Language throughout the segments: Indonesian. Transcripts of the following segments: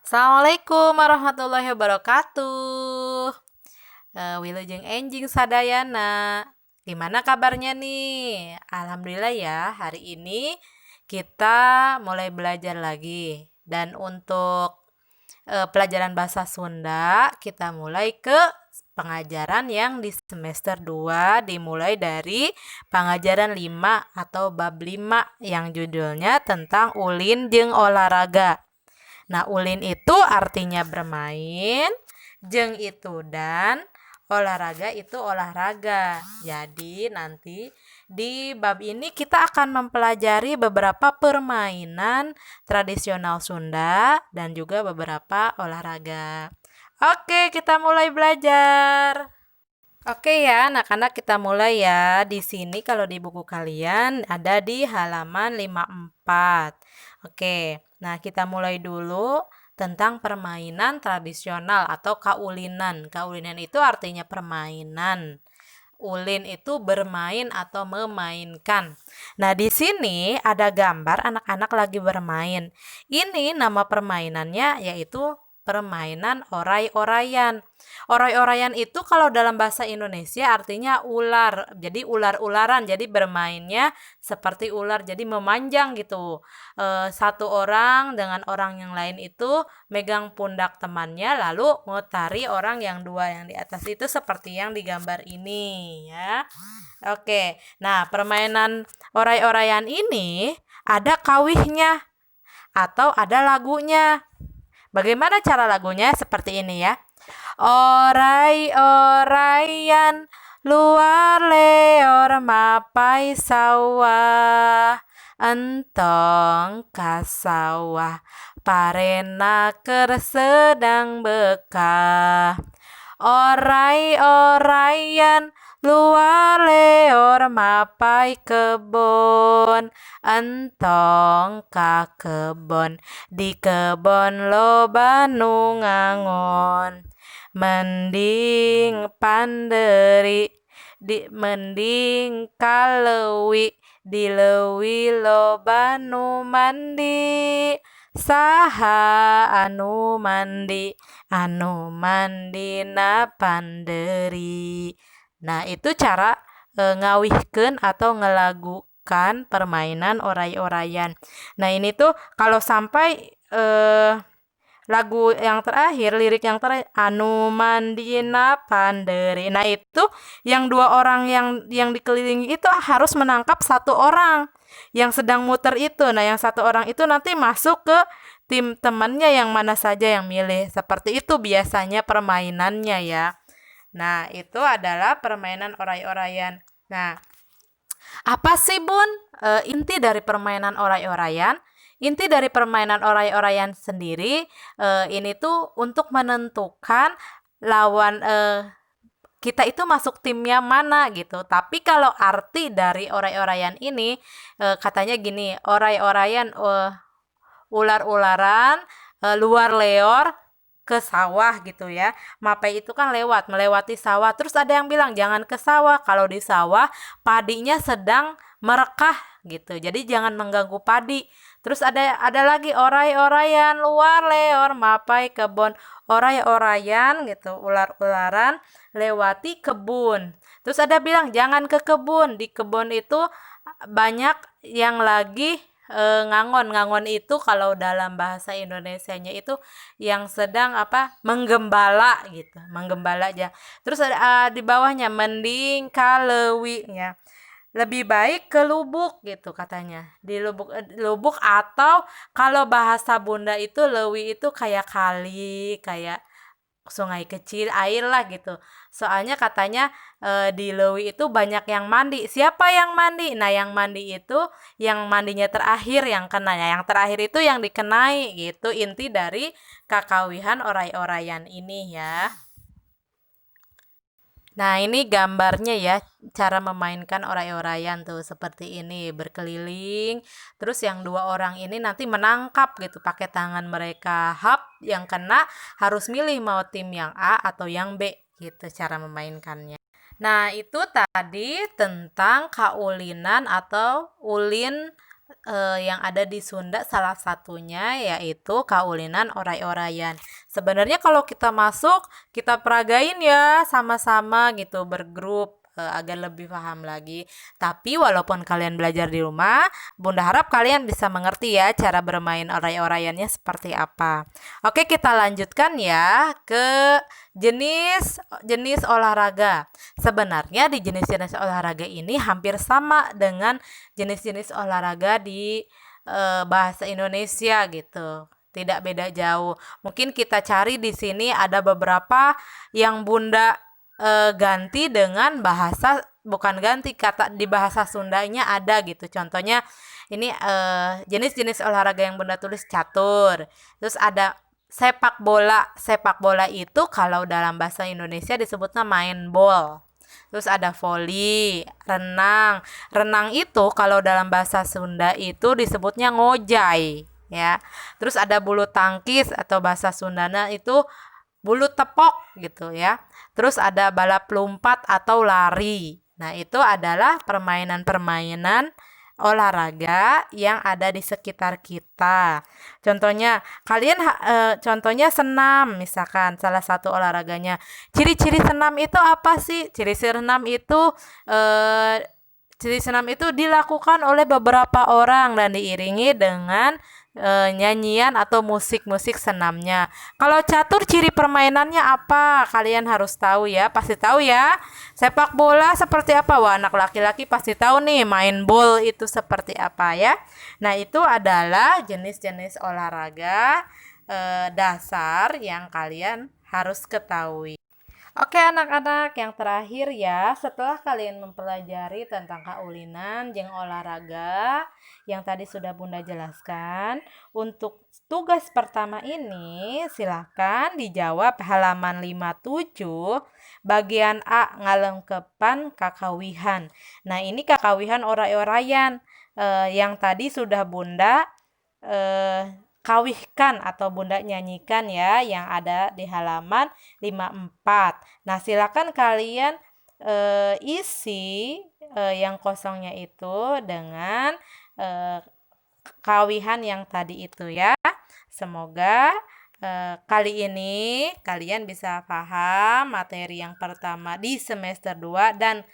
Assalamualaikum warahmatullahi wabarakatuh. Wilujeng enjing sadayana. Gimana kabarnya nih? Alhamdulillah ya, hari ini kita mulai belajar lagi. Dan untuk pelajaran bahasa Sunda, kita mulai ke pengajaran yang di semester 2 dimulai dari pengajaran 5 atau bab 5 yang judulnya tentang ulin jeung olahraga. Nah, ulin itu artinya bermain, jeng itu dan olahraga itu olahraga. Jadi nanti di bab ini kita akan mempelajari beberapa permainan tradisional Sunda dan juga beberapa olahraga. Oke, kita mulai belajar. Oke ya, anak-anak kita mulai ya. Di sini kalau di buku kalian ada di halaman 54. Oke, nah kita mulai dulu tentang permainan tradisional atau kaulinan. Kaulinan itu artinya permainan. Ulin itu bermain atau memainkan. Nah, di sini ada gambar anak-anak lagi bermain. Ini nama permainannya yaitu permainan orai-orayan. Orai-orayan itu kalau dalam bahasa Indonesia artinya ular. Jadi ular-ularan. Jadi bermainnya seperti ular. Jadi memanjang gitu. Satu orang dengan orang yang lain itu megang pundak temannya lalu mengutari orang yang dua yang di atas itu seperti yang digambar ini ya. Oke. Nah, permainan orai-orayan ini ada kawihnya atau ada lagunya. Bagaimana cara lagunya? Seperti ini ya. Orai-oraian luar leor mapai sawah entong kasawah parena ker sedang bekah. Orai-oraian luar leor mapai kebon entong ka kebon di kebon loba nu ngangon mending panderi di mending kalewi di leuwi loba nu mandi saha anu mandi na panderi. Nah, itu cara ngawihkeun atau ngelagukan permainan orai-orayan. Nah, ini tuh kalau sampai lagu yang terakhir, lirik yang terakhir anu mandina panderi. Nah, itu yang dua orang yang dikelilingi itu harus menangkap satu orang yang sedang muter itu. Nah, yang satu orang itu nanti masuk ke tim temannya yang mana saja yang milih. Seperti itu biasanya permainannya ya. Nah, itu adalah permainan orai-orayan. Nah, apa sih Bun inti dari permainan orai-orayan? Inti dari permainan orai-orayan sendiri ini tuh untuk menentukan lawan kita itu masuk timnya mana gitu. Tapi kalau arti dari orai-orayan ini katanya gini, orai-orayan ular-ularan luar leor ke sawah gitu ya. Mapai itu kan melewati sawah. Terus ada yang bilang jangan ke sawah. Kalau di sawah padinya sedang merekah gitu. Jadi jangan mengganggu padi. Terus ada lagi orai-orayan luar leor mapai kebun. Orai-orayan gitu, ular-ularan lewati kebun. Terus ada bilang jangan ke kebun. Di kebun itu banyak yang lagi ngangon itu kalau dalam bahasa Indonesianya itu yang sedang menggembala gitu, menggembala aja. Terus ada di bawahnya mending kalewi ya, lebih baik ke lubuk gitu katanya, di lubuk atau kalau bahasa Bunda itu lewi itu kayak kali, kayak sungai kecil air lah gitu. Soalnya katanya di Lewi itu banyak yang mandi. Siapa yang mandi? Nah, yang mandi itu yang mandinya terakhir yang kena ya. Yang terakhir itu yang dikenai gitu. Inti dari kakawihan orai-orayan ini ya. Nah, ini gambarnya ya, cara memainkan orai-orayan tuh seperti ini, berkeliling. Terus yang dua orang ini nanti menangkap gitu pakai tangan mereka. Hap yang kena harus milih mau tim yang A atau yang B gitu cara memainkannya. Nah, itu tadi tentang kaulinan atau ulin yang ada di Sunda, salah satunya yaitu kaulinan oray-orayan. Sebenarnya kalau kita masuk, kita peragain ya sama-sama gitu bergrup agar lebih paham lagi. Tapi walaupun kalian belajar di rumah, Bunda harap kalian bisa mengerti ya cara bermain oray-orayannya seperti apa. Oke, kita lanjutkan ya ke jenis jenis olahraga. Sebenarnya di jenis-jenis olahraga ini hampir sama dengan jenis-jenis olahraga di bahasa Indonesia gitu. Tidak beda jauh. Mungkin kita cari di sini ada beberapa yang Bunda ganti dengan bahasa, bukan ganti, kata di bahasa Sundanya ada gitu. Contohnya ini jenis-jenis olahraga yang Bunda tulis catur. Terus ada sepak bola. Sepak bola itu kalau dalam bahasa Indonesia disebutnya main ball. Terus ada voli, renang. Renang itu kalau dalam bahasa Sunda itu disebutnya ngojai, ya. Terus ada bulu tangkis atau bahasa Sundana itu bulu tepok gitu ya. Terus ada balap lompat atau lari. Nah, itu adalah permainan-permainan olahraga yang ada di sekitar kita. Contohnya, contohnya senam misalkan salah satu olahraganya. Ciri-ciri senam itu apa sih? Eh, Ciri senam itu dilakukan oleh beberapa orang dan diiringi dengan nyanyian atau musik-musik senamnya. Kalau catur ciri permainannya apa? Kalian harus tahu ya, pasti tahu ya. Sepak bola seperti apa? Wah, anak laki-laki pasti tahu nih main ball itu seperti apa ya. Nah, itu adalah jenis-jenis olahraga dasar yang kalian harus ketahui. Oke anak-anak, yang terakhir ya, setelah kalian mempelajari tentang kaulinan jeung olahraga yang tadi sudah Bunda jelaskan, untuk tugas pertama ini silahkan dijawab halaman 57 bagian A, ngalengkepan kakawihan. Nah, ini kakawihan oray-orayan yang tadi sudah Bunda kawihkan atau Bunda nyanyikan ya, yang ada di halaman 54. Nah, silakan kalian isi yang kosongnya itu dengan kawihan yang tadi itu ya. Semoga kali ini kalian bisa paham materi yang pertama di semester 2 dan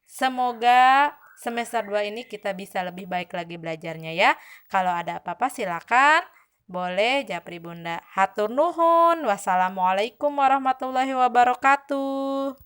semoga semester 2 ini kita bisa lebih baik lagi belajarnya ya. Kalau ada apa-apa silakan boleh japri Bunda. Hatur nuhun. Wassalamualaikum warahmatullahi wabarakatuh.